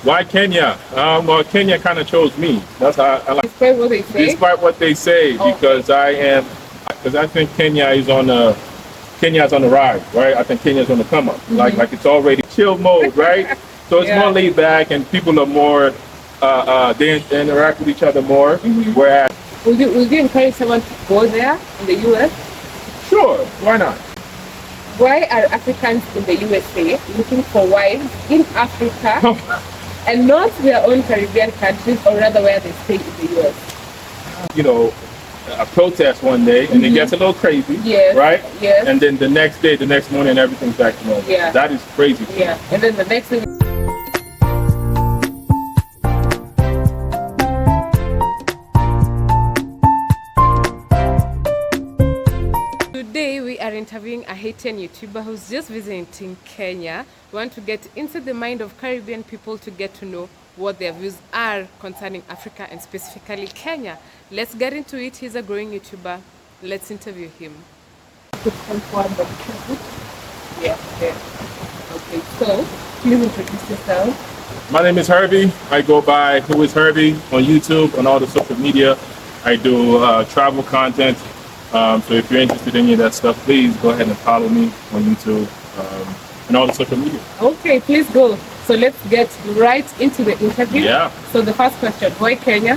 Why Kenya? Well, Kenya kind of chose me. That's how I like. Despite what they say? Despite what they say, Okay. because I think Kenya is on the rise, right? I think Kenya's on the come up. Like it's already chill mode, right? So it's Yeah. more laid back, and people are more they interact with each other more. Whereas, Would you encourage someone to go there in the US? sure, why not? Why are Africans in the USA looking for wives in Africa and not their own Caribbean countries, or rather where they stay in the US? You know, a protest one day, and it gets a little crazy, Yes. right? Yes. And then the next day, the next morning, everything's back to normal. Yeah. That is crazy. Yeah, and then the next thing. Today we are interviewing a Haitian YouTuber who's just visiting Kenya. We want to get inside the mind of Caribbean people to get to know what their views are concerning Africa and specifically Kenya. Let's get into it. He's a growing YouTuber. Let's interview him. Yeah, yeah. Okay, so please introduce yourself. My name is Herbie. I go by Who is Herbie on YouTube, on all the social media. I do travel content. So if you're interested in any of that stuff, please go ahead and follow me on YouTube and all the social media. Okay, please go. So let's get right into the interview. Yeah. So the first question, why Kenya?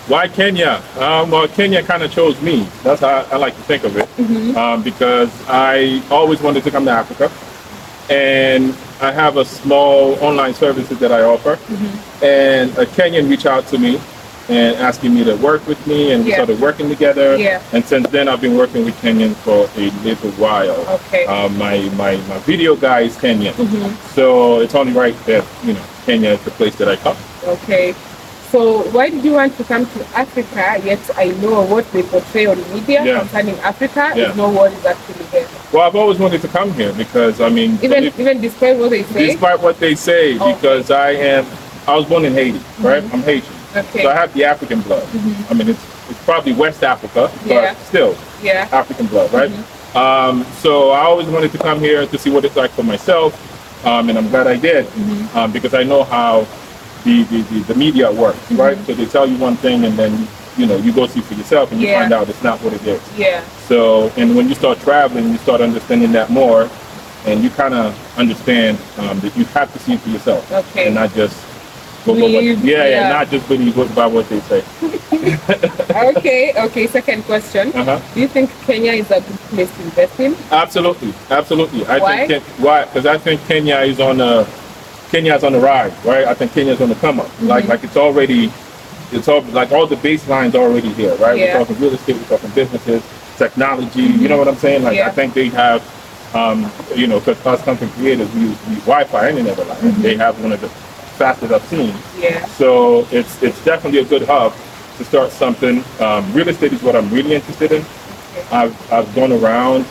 Why Kenya? Well, Kenya kind of chose me. That's how I like to think of it. Because I always wanted to come to Africa. And I have a small online services that I offer. And a Kenyan reached out to me and asking me to work with me, and we Yeah. started working together. Yeah. And since then, I've been working with Kenyan for a little while. Okay. My video guy is Kenyan. So it's only right that, Kenya is the place that I come. Okay. So why did you want to come to Africa, yet I know what they portray on media Yeah. concerning Africa Yeah. is not what is actually there. Well, I've always wanted to come here because, Even despite what they say? despite what they say, Okay. because I was born in Haiti, right? I'm Haitian. Okay. So I have the African blood. I mean, it's probably West Africa, Yeah. but still Yeah. African blood, right? So I always wanted to come here to see what it's like for myself, and I'm glad I did, because I know how the media works, right? So they tell you one thing, and then you go see for yourself, and you Yeah. find out it's not what it is. Yeah. So, and when you start traveling, you start understanding that more, and you kind of understand that you have to see it for yourself, Okay. and not just go by what, Believe, yeah. not just believe by what they say. Okay, second question. Uh-huh. Do you think Kenya is a good place to invest in? Absolutely. Why? Why? Because I think Kenya's on the rise, right? I think Kenya's on the come up. Like it's all like all the baselines already here, right? Yeah. We're talking real estate, we're talking businesses, technology. You know what I'm saying? Like Yeah. I think they have, because us content creators, we use Wi-Fi and never lie. They have one of the fastest I've seen. Yeah. So it's definitely a good hub to start something. Real estate is what I'm really interested in. I've gone around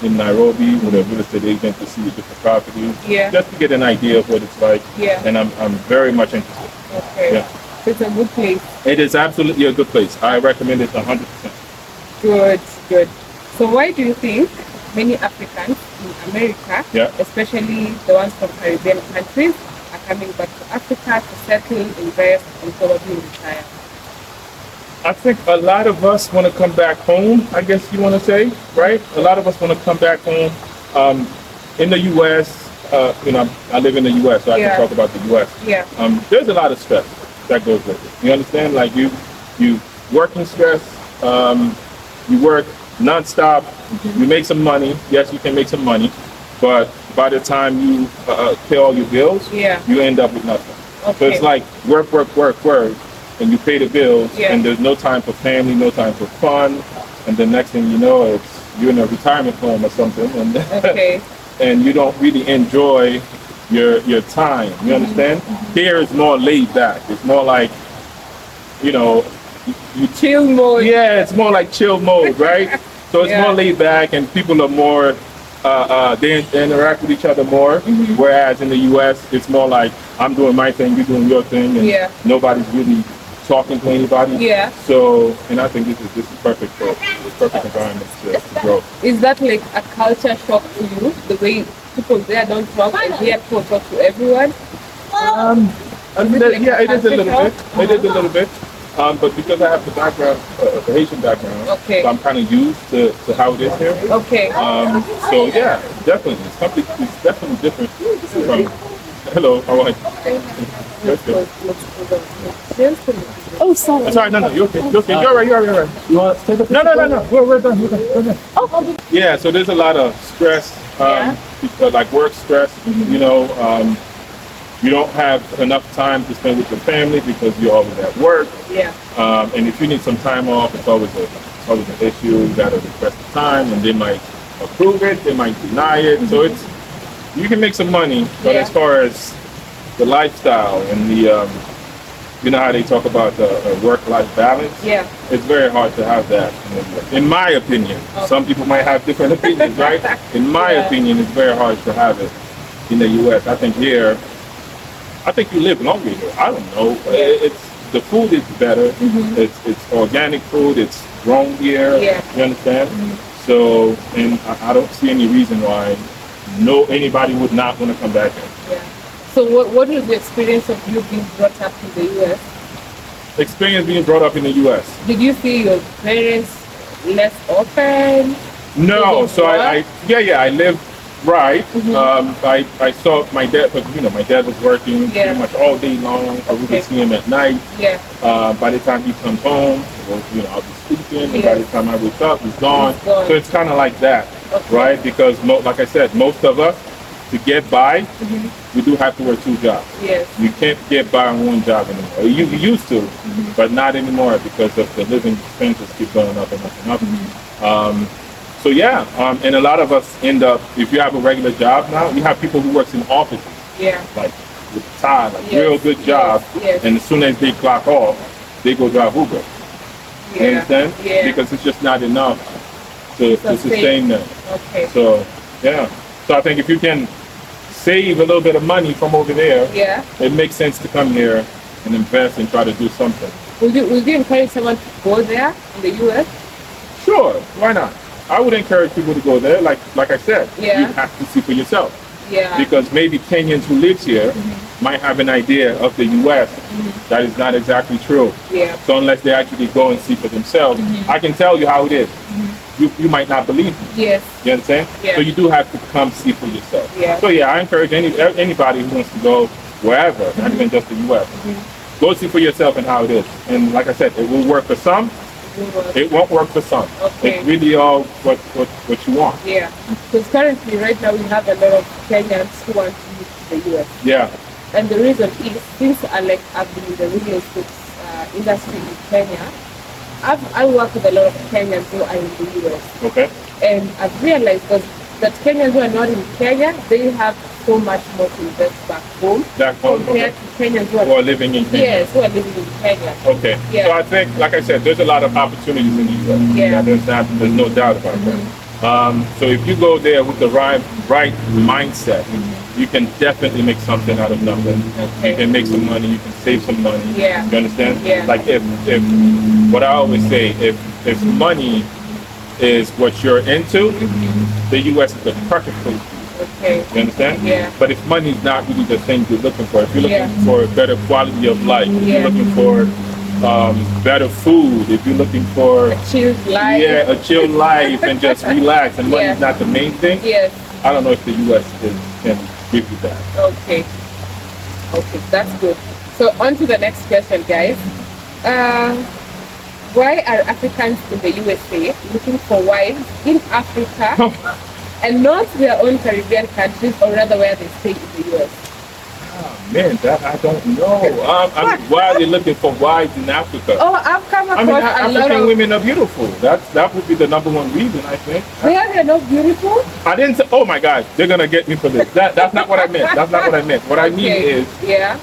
in Nairobi with a real estate agent to see different properties, Yeah. just to get an idea of what it's like. Yeah. And I'm very much interested. Okay. Yeah. So it's a good place. It is absolutely a good place. I recommend it 100%. Good. So why do you think many Africans in America, Yeah. especially the ones from Caribbean countries, are coming back to Africa to settle, invest, and probably retire? I think a lot of us want to come back home, I guess you want to say, right? A lot of us want to come back home. In the U.S., I live in the U.S., so I Yeah. can talk about the U.S. Yeah. There's a lot of stress that goes with it. You understand? Like you working stress, you work nonstop, you make some money. Yes, you can make some money, but by the time you pay all your bills, Yeah. you end up with nothing. So Okay. it's like work, and you pay the bills, Yeah. and there's no time for family, no time for fun, and the next thing you know, it's you're in a retirement home or something, and Okay. and you don't really enjoy your time. You understand? Here it's more laid back. It's more like, you Chill mode. yeah, it's more like chill mode, right? So it's Yeah. more laid back, and people are more they interact with each other more. Whereas in the U.S., it's more like I'm doing my thing, you're doing your thing, and Yeah. nobody's really talking to anybody. Yeah. So, and I think this is perfect for this perfect environment to grow. Is that like a culture shock to you? The way people there don't talk and here people talk to everyone? And Is it like yeah, it is a little bit. ancestral? It is a little bit. But because I have the background, the Haitian background, Okay. so I'm kind of used to how it is here. Okay. So yeah, definitely, it's definitely different from. Hello, how are you? That's good. Oh, sorry. Sorry, no, you're okay. You're okay. You're right. You want to take a No. We're done. We're done. Oh, Yeah, so there's a lot of stress, Yeah. like work stress. You know, you don't have enough time to spend with your family because you're always at work. yeah. And if you need some time off, it's always an issue. You gotta request the time, and they might approve it, they might deny it. So it's you can make some money, but Yeah. as far as the lifestyle and the you know how they talk about the work-life balance. Yeah. It's very hard to have that. In my opinion, some people might have different opinions, right? In my Yeah. opinion, it's very hard to have it in the U.S. I think here, I think you live longer here. I don't know. It's the food is better. It's organic food. It's grown here. Yeah. You understand? So, and I don't see any reason why anybody would not want to come back here. Yeah. So what was the experience of you being brought up in the U.S.? Experience being brought up in the U.S. Did you see your parents less often? No, Did so you I lived right. I saw my dad, but my dad was working Yeah. pretty much all day long. I would Okay. see him at night. Yeah. By the time he comes home, I'll be sleeping, and by the time I wake up, he's gone. He's gone. So it's kind of like that, Okay. right? Because like I said, most of us, to get by, we do have to work 2 jobs. Yes. You can't get by on 1 job anymore. You used to, but not anymore because of the living expenses keep going up and up and up. So yeah, and a lot of us end up, if you have a regular job now, you have people who works in offices, Yeah. like with time, like Yes, real good job, yes. and as soon as they clock off, they go drive Uber. You Yeah. understand? Yeah. Because it's just not enough to sustain them. Okay. So yeah, so I think if you can save a little bit of money from over there, Yeah. it makes sense to come here and invest and try to do something. Would you encourage someone to go there in the U.S.? Sure, why not? I would encourage people to go there. Like I said, Yeah. you have to see for yourself. Yeah. Because maybe Kenyans who lives here might have an idea of the U.S. that is not exactly true. Yeah. So unless they actually go and see for themselves, I can tell you how it is. You might not believe me. Yes. You understand? Yeah. So you do have to come see for yourself. Yeah. So yeah, I encourage anybody who wants to go wherever, not even just the U.S. Go see for yourself and how it is. And like I said, it will work for some. It won't work for some. Okay. It's really all what you want. Yeah. Because currently, right now, we have a lot of Kenyans who want to move to the U.S. Yeah. And the reason is, since I've been in the real estate industry in Kenya, I work with a lot of Kenyans who are in the U.S. Okay. And I've realized that Kenyans who are not in Kenya, they have so much more to invest back home Back home, compared to Kenyans who Who are, are living in Kenya. yes, who are living in Kenya. Okay. Yeah. So I think, like I said, there's a lot of opportunities in the U.S. Yeah. There's no doubt about that. So if you go there with the right mindset, you can definitely make something out of nothing. Okay. You can make some money. You can save some money. Yeah. You understand? Yeah. Like if what I always say, if money is what you're into, the U.S. is the perfect place for you. Okay. You understand? Yeah. But if money is not really the thing you're looking for, if you're looking Yeah. for a better quality of life, if Yeah. you're looking for better food, if you're looking for Choose life. a chill life and just relax, and money's Yeah. not the main thing, Yes. I don't know if the U.S. can give you that. Okay. Okay, that's good. So on to the next question, guys. Why are Africans in the USA looking for wives in Africa and not their own Caribbean countries, or rather where they stay in the US? Man, that I don't know. I mean, why are they looking for wives in Africa? Oh, I've come I mean, across a lot African of... women are beautiful. That would be the number one reason, I think. They're not beautiful? I didn't say, oh my God, they're gonna get me for this. That's not what I meant. That's not what I meant. What I mean Okay. is, Yeah.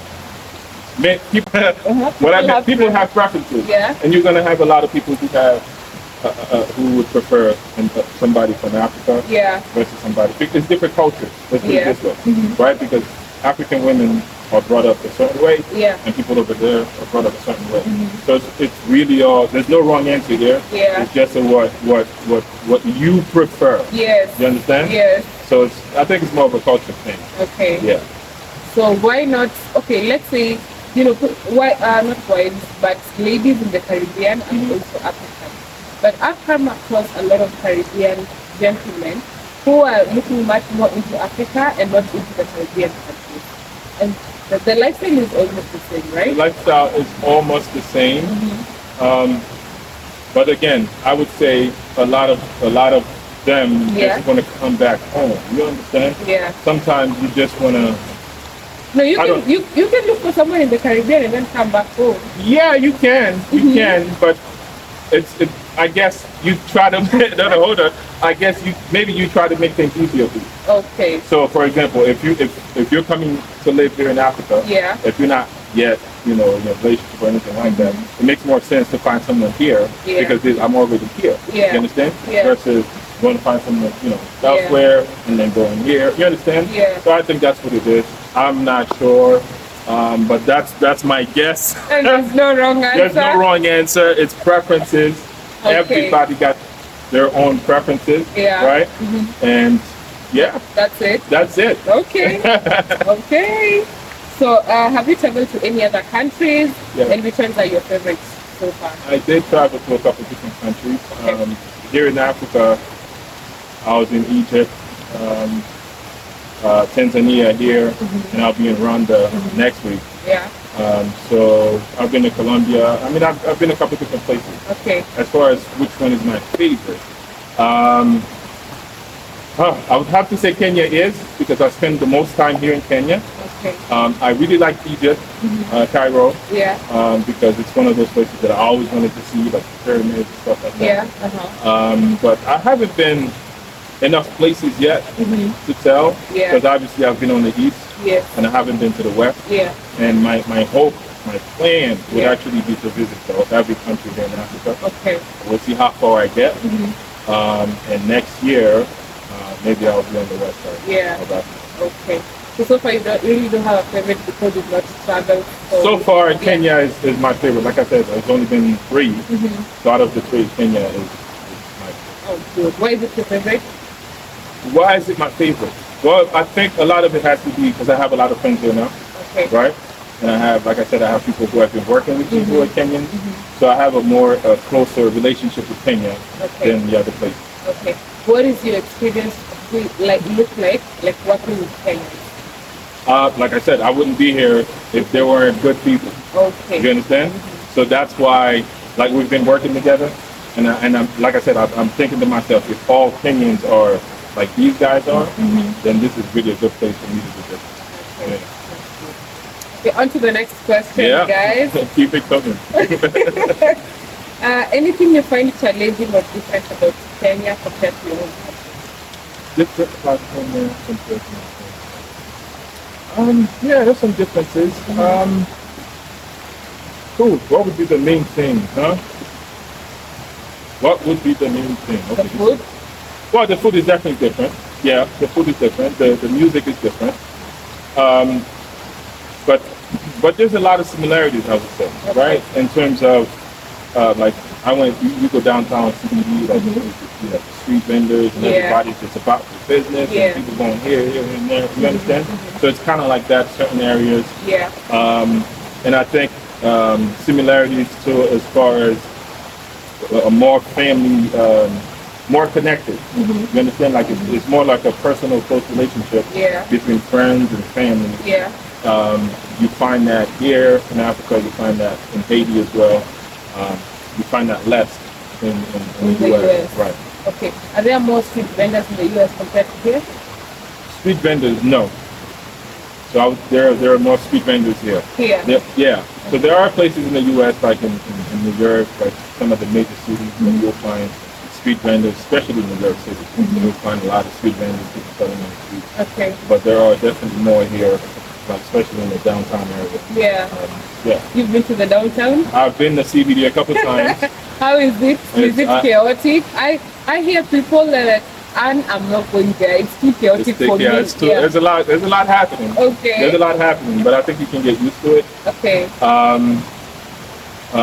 people, what I People meant, have people have preferences, Yeah. and you're gonna have a lot of people who have who would prefer somebody from Africa Yeah. versus somebody. It's different cultures. Let's put Yeah. it this way, right? Because African women are brought up a certain way, Yeah. and people over there are brought up a certain way. So it's really all. There's no wrong answer here. Yeah. It's just a what you prefer. Yes. You understand? Yes. So I think it's more of a culture thing. Okay. Yeah. So why not? Okay, let's say why not wives, but ladies in the Caribbean and also African. But I've come across a lot of Caribbean gentlemen who are looking much more into Africa and not into the Caribbean countries. And the lifestyle is almost the same, The right? lifestyle is almost the same. But again, I would say a lot of them Yeah. just want to come back home. You understand? Yeah. Sometimes you just want to. No, you I can don't- you can look for someone in the Caribbean and then come back home. Yeah, you can, but I guess you try to. No, no, hold on. I guess maybe you try to make things easier for you. Okay. So, for example, if you're coming to live here in Africa, Yeah. if you're not yet, in a relationship or anything like that, it makes more sense to find someone here Yeah. because I'm already here. Yeah. You understand? Yeah. Versus going to find someone, elsewhere and then going here. You understand? Yeah. So I think that's what it is. I'm not sure, but that's my guess. And there's no wrong answer. There's no wrong answer. It's preferences. Okay. Everybody got their own preferences. Yeah. Right? And yeah, That's it. that's it. Okay. Okay. So, have you traveled to any other countries? Yeah. And which ones are your favorites so far? I did travel to a couple different countries. Okay. Here in Africa, I was in Egypt, Tanzania here, and I'll be in Rwanda next week. Yeah. So I've been to Colombia. I mean, I've been a couple different places. Okay. As far as which one is my favorite, I would have to say Kenya is because I spend the most time here in Kenya. Okay. I really like Egypt, Cairo, Yeah. because it's one of those places that I always wanted to see, like the pyramids and stuff like that. Yeah. Uh-huh. But I haven't been enough places yet to tell Yeah. because obviously I've been on the east Yes. and I haven't been to the west. Yeah. And my hope, my plan would Yeah. actually be to visit every country here in Africa. Okay. We'll see how far I get. And next year, maybe I'll be on the west side. Yeah. of Africa. Okay. So far you don't have a favorite because you've not traveled. So far, Yeah. Kenya is my favorite. Like I said, it's only been 3. So out of the 3, Kenya is my favorite. Oh, good. Why is it your favorite? Why is it my favorite? Well, I think a lot of it has to be because I have a lot of friends here now, Okay. right? And I have, like I said, I have people who have been working with me who are Kenyan. So I have a closer relationship with Kenya Okay. than the other places. Okay. What is your experience look like working with Kenyans? Like I said, I wouldn't be here if there weren't good people. Okay. You understand? So that's why, like, we've been working together, and I'm like I said, I'm thinking to myself, if all Kenyans are like these guys are, then this is really a good place for me to do business. Okay, on to the next question, Yeah, guys. keep it coming. Anything you find challenging or different about Kenya compared to your own country? Different about Kenya compared to my country. Yeah, there's some differences. Cool. What would be the main thing, huh? What would be the main thing? The food? Well, the food is definitely different. Yeah, the food is different. The music is different. But there's a lot of similarities, I would say, Okay. right? In terms of like you go downtown CBD, like you have the street vendors and Yeah. everybody's just about the business Yeah. and people going here, and there. You understand? So it's kind of like that certain areas. Yeah. And I think similarities to as far as a more family, more connected. You understand? Like it's more like a personal, close relationship Yeah. between friends and family. Yeah. You find that here in Africa. You find that in Haiti as well. You find that less in the US. Right. Okay. Are there more street vendors in the US compared to here? Street vendors, no. So there are more street vendors here. Here. Yeah. So there are places in the U.S. like in New York, like some of the major cities, where you'll find street vendors, especially in New York City. You'll find a lot of street vendors, people selling on the street. Okay. But there are definitely more here, like especially in the downtown area. Yeah. Yeah. You've been to the downtown? I've been to CBD a couple times. How is it? Is it chaotic? I hear people that are like, and I'm not going there. It's too chaotic for me. It's too, there's a lot happening. Okay. There's a lot happening, but I think you can get used to it. Okay.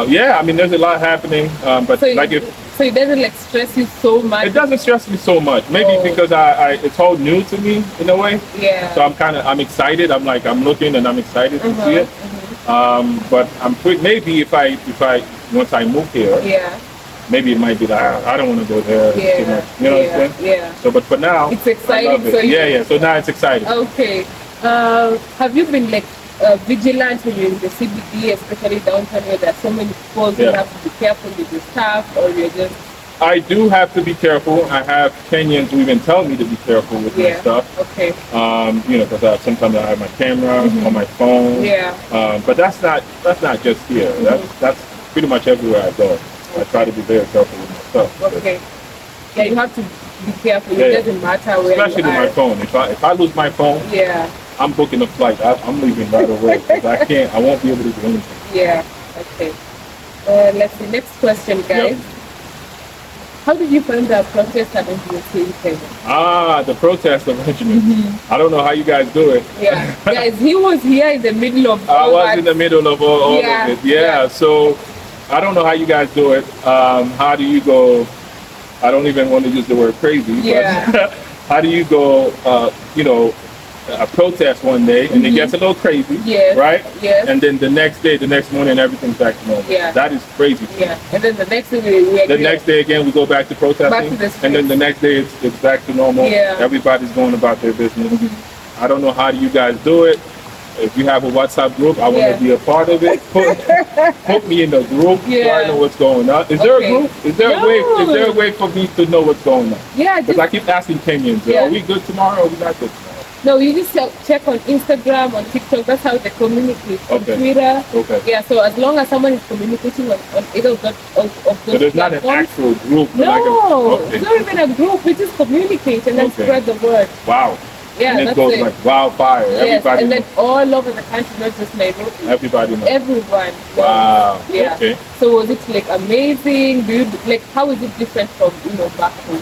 Yeah, I mean, there's a lot happening, but So like if so it doesn't like stress you so much. it doesn't stress me so much, maybe Oh. because it's all new to me in a way. Yeah. So I'm excited. I'm looking and I'm excited to see it. But maybe if I once I move here, Yeah. maybe it might be like I don't want to go there. It's too much. You know what I'm saying? Yeah. So, but for now, It's exciting. I love it. So Yeah. So now it's exciting. Okay. Have you been like vigilant when you're in the CBD, especially downtown where there are so many people? You have to be careful with your stuff, or you're just. I do have to be careful. I have Kenyans who even tell me to be careful with my stuff. Okay. Because sometimes I have my camera on my phone. Yeah. But that's not just here. That's pretty much everywhere I go. I try to be very careful with my stuff. Okay. Yeah, you have to be careful. Yeah. It doesn't matter where Especially you are. with my phone. If I lose my phone, I'm booking a flight. I'm leaving right away because I won't be able to do anything. Yeah. Okay. Let's see. Next question, guys. Yep. How did you find the protest arrangement in Kenya? The protest arrangement. I don't know how you guys do it. Yeah, guys, he was here in the middle of I was in the middle of all of it. Yeah, so I don't know how you guys do it. How do you go? I don't even want to use the word crazy. But how do you go? A protest one day and it gets a little crazy, right? Yes. And then the next morning, everything's back to normal. Yeah. That is crazy. Yeah. And then the next day the next day again we go back to protesting, back to the streets. And then the next day it's back to normal. Yeah. Everybody's going about their business. I don't know how do you guys do it. If you have a WhatsApp group, I want to be a part of it. Put me in the group so I know what's going on. Is there a group? Is there a way? Is there a way for me to know what's going on? Yeah. Because I keep asking Kenyans, are we good tomorrow or are we not good tomorrow? No, you just check on Instagram, on TikTok. That's how they communicate. On Twitter. Okay. Yeah. So as long as someone is communicating on either of those so there's not an actual group. No, it's not even a group. We just communicate and then spread the word. Wow. Yeah, and it goes like wildfire. Yes, Everybody and then all over the country, not just Nairobi. Everybody knows. Everyone. Wow. Yeah. Okay. So was it like amazing? Do you how is it different from back home?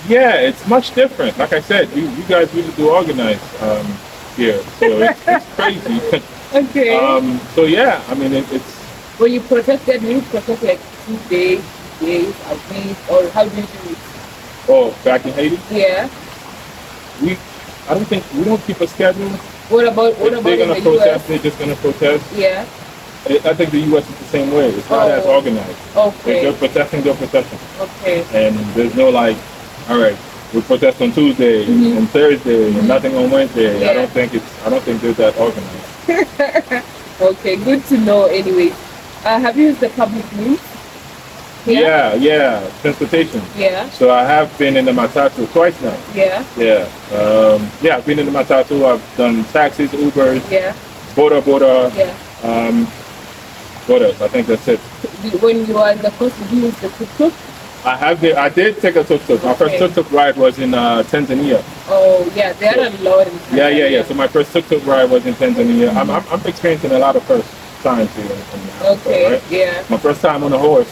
Yeah, it's much different. Like I said, you guys really do organize here, so it's crazy. Okay. So yeah, I mean it's. When you protested, you protest like 2 days, a week, or how do you do it? Oh, back in Haiti? Yeah. I don't think we don't keep a schedule. What about they're gonna in the protest? US? They're just gonna protest. Yeah. I think the U.S. is the same way. It's not as organized. Okay. If they're protesting, they're protesting. Okay. And there's no like, all right, we protest on Tuesday and Thursday and nothing on Wednesday. Yeah. I don't think they're that organized. Okay, good to know. Anyway, have you used the public means? Yeah, transportation. Yeah. So I have been in the Matatu twice now. Yeah. Yeah. I've been in the Matatu. I've done taxis, Ubers. Yeah. Border. Yeah. What else? I think that's it. When you are in the coast, did you use the tuk-tuk? I did take a tuk-tuk. My first tuk-tuk ride was in Tanzania. Oh, yeah, they are a lot in Tanzania. Yeah. So my first tuk-tuk ride was in Tanzania. I'm experiencing a lot of first times here in Africa, right? Yeah. My first time on a horse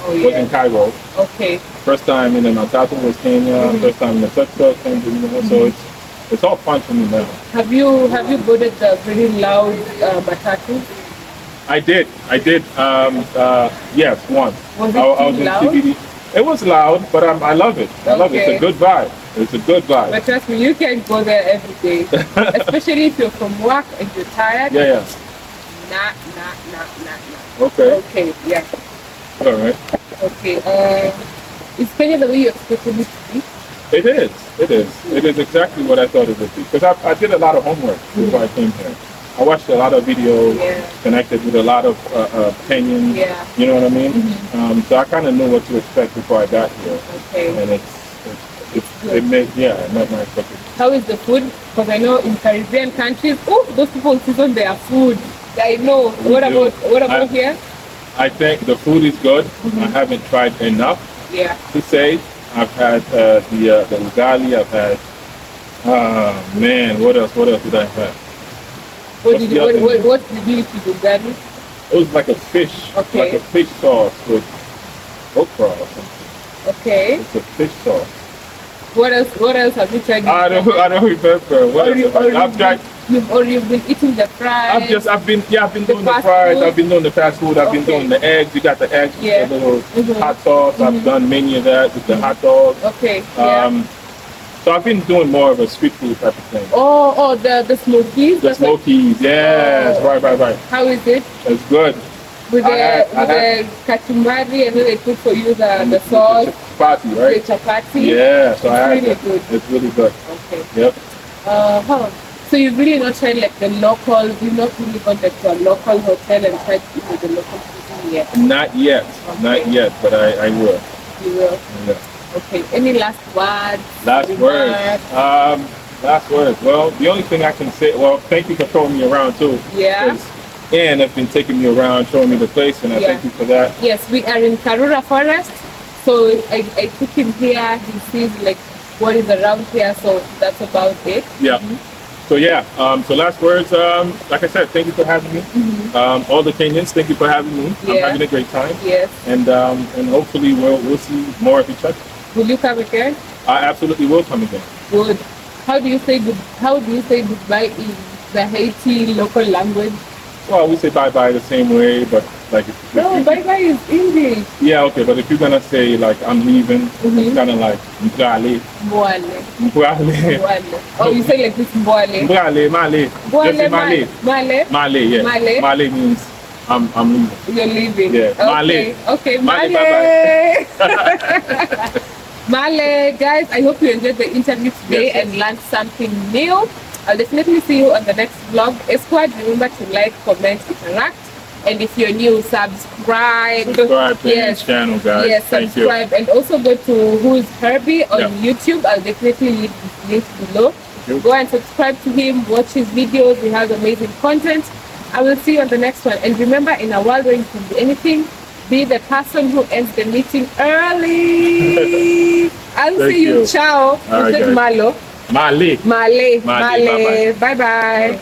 was in Cairo. Okay. First time in the Matatu was Kenya. First time in the tuk-tuk, Tanzania. So it's all fun for me now. Have you boarded the very loud matatu? I did. Yes, once. Was it I was in loud? CBD. It was loud, but I love it. I love it. It's a good vibe. But trust me, you can go there every day, especially if you're from work and you're tired. Yeah. Nah. Okay. Yeah. All right. Okay. Is Kenya the way you expected it to be? It is. It is exactly what I thought it would be. Because I did a lot of homework before I came here. I watched a lot of videos, connected with a lot of Kenyans. Yeah. You know what I mean? So I kind of knew what to expect before I got here. Okay. And it met my expectations. How is the food? Because I know in Caribbean countries, those people season their food. I know. What about here? I think the food is good. I haven't tried enough to say. I've had the ugali. I've had what else did I have? What did you eat with ugali? It was like a fish, like a fish sauce with okra or something. Okay. It's a fish sauce. What else have you tried? I don't remember. You've been eating the fries. I've been doing the fries. I've been doing the fast food. I've been doing the eggs. You got the eggs, the little hot sauce. I've done many of that with the hot dogs. Okay. So I've been doing more of a street food type of thing. Oh, the smokies. The smokies, yes, Oh. right. How is it? It's good. With the kachumbari, and then they put for you the sauce. The chapati, right? The chapati. Yeah, so I It's had really that. good. It's really good. Okay. Yep. So you've really not tried like the local, you've not really gone like to a local hotel and tried to eat with the local cuisine yet? Not yet. Okay. Not yet, but I will. You will? Yeah. Okay. Any last words? Last words. Last words. Well, the only thing I can say, well, thank you for showing me around too. Yeah. 'Cause Anne has been taking me around, showing me the place, and I thank you for that. Yes, we are in Karura Forest. So I took him here. He sees like what is around here. So that's about it. Yeah. So yeah. So last words. Like I said, thank you for having me. All the Kenyans, thank you for having me. I'm Yeah. having a great time. Yes. And hopefully we'll see more of each other. Will you come again? I absolutely will come again. Good. How do you say goodbye in the Haiti local language? Well, we say bye-bye the same way, but like if No, you- bye-bye is English. yeah, okay, but if you're gonna say like I'm leaving, it's kind of like Mbrale, Mboale. Mbrale, Mboale. Oh, you say like this, Mboale. Mbrale, Male, just say Male, Male. Male, yeah, Male. Male means I'm leaving. You're leaving. Yeah, Okay. Male. Okay, Male, Male. Male, guys, I hope you enjoyed the interview today Yes, yes. and learned something new. I'll definitely see you on the next vlog. Squad, remember to like, comment, interact. And if you're new, subscribe. Subscribe to this channel, guys. Yes, Thank you. subscribe. And also go to Who's Herbie on Yeah. YouTube. I'll definitely leave his link below. you. Go and subscribe to him, watch his videos. He has amazing content. I will see you on the next one. And remember, in a world where you can do anything, be the person who ends the meeting early. I'll Thank see you. you. Ciao. All right, This is guys. Malo. Male. Male. Male. Bye bye.